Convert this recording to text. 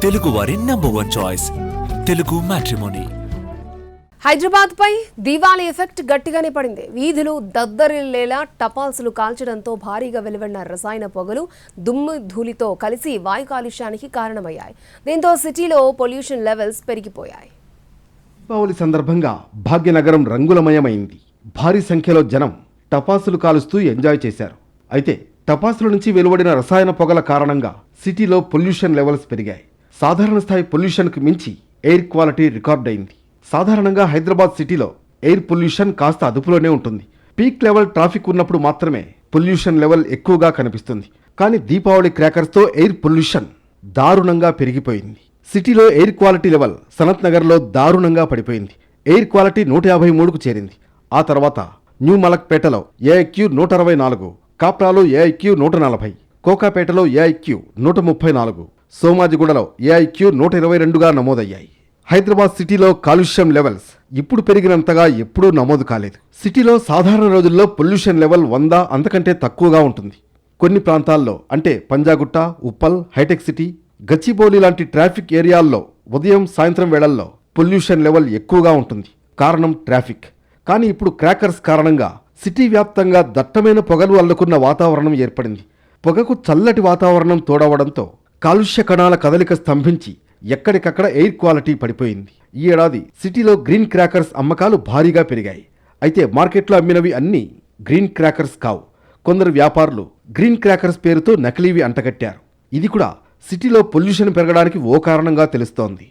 తెలుగువారి number 1 choice Telugu matrimony. Hyderabad పై Diwali effect గట్టిగానే పడింది. వీధులు దద్దరిల్లేలా టపాల్సులు కాల్చడంతో భారీగా వెలువడిన రసాయన పొగలు దుమ్ము ధూళితో కలిసి వాయు కాలుష్యానికి కారణమయ్యాయి. దీంతో సిటీలో పొల్యూషన్ లెవెల్స్ పెరిగిపోయాయి. దీపావళి సందర్భంగా భాగ్యనగరం రంగులమయమైంది. భారీ సంఖ్యలో జనం టపాసులు కాలుస్తూ ఎంజాయ్ చేశారు. అయితే టపాసుల నుంచి వెలువడిన రసాయన పొగల కారణంగా సిటీలో పొల్యూషన్ లెవెల్స్ పెరిగాయి. సాధారణ స్థాయి పొల్యూషన్కు మించి ఎయిర్ క్వాలిటీ రికార్డ్ అయింది. సాధారణంగా హైదరాబాద్ సిటీలో ఎయిర్ పొల్యూషన్ కాస్త అదుపులోనే ఉంటుంది. పీక్ లెవెల్ ట్రాఫిక్ ఉన్నప్పుడు మాత్రమే పొల్యూషన్ లెవెల్ ఎక్కువగా కనిపిస్తుంది. కానీ దీపావళి క్రాకర్స్తో ఎయిర్ పొల్యూషన్ దారుణంగా పెరిగిపోయింది. సిటీలో ఎయిర్ క్వాలిటీ లెవెల్ సనత్ నగర్లో దారుణంగా పడిపోయింది. ఎయిర్ క్వాలిటీ 153కు చేరింది. ఆ తర్వాత న్యూ మలక్పేటలో ఏఐక్యూ 164, కాప్రాలో ఏఐక్యూ 140, కోకాపేటలో ఏఐక్యూ 134, సోమాజిగూడలో ఏఐక్యూ 122గా నమోదయ్యాయి. హైదరాబాద్ సిటీలో కాలుష్యం లెవెల్స్ ఇప్పుడు పెరిగినంతగా ఎప్పుడూ నమోదు కాలేదు. సిటీలో సాధారణ రోజుల్లో పొల్యూషన్ లెవెల్ 100 అంతకంటే తక్కువగా ఉంటుంది. కొన్ని ప్రాంతాల్లో అంటే పంజాగుట్ట, ఉప్పల్, హైటెక్ సిటీ, గచ్చిబౌలి లాంటి ట్రాఫిక్ ఏరియాల్లో ఉదయం సాయంత్రం వేళల్లో పొల్యూషన్ లెవెల్ ఎక్కువగా ఉంటుంది. కారణం ట్రాఫిక్. కానీ ఇప్పుడు క్రాకర్స్ కారణంగా సిటీ వ్యాప్తంగా దట్టమైన పొగలు అల్లుకున్న వాతావరణం ఏర్పడింది. పొగకు చల్లటి వాతావరణం తోడవడంతో కాలుష్య కణాల కదలిక స్తంభించి ఎక్కడికక్కడ ఎయిర్ క్వాలిటీ పడిపోయింది. ఈ ఏడాది సిటీలో గ్రీన్ క్రాకర్స్ అమ్మకాలు భారీగా పెరిగాయి. అయితే మార్కెట్లో అమ్మినవి అన్నీ గ్రీన్ క్రాకర్స్ కావు. కొందరు వ్యాపారులు గ్రీన్ క్రాకర్స్ పేరుతో నకిలీవి అంటగట్టారు. ఇది కూడా సిటీలో పొల్యూషన్ పెరగడానికి ఓ కారణంగా తెలుస్తోంది.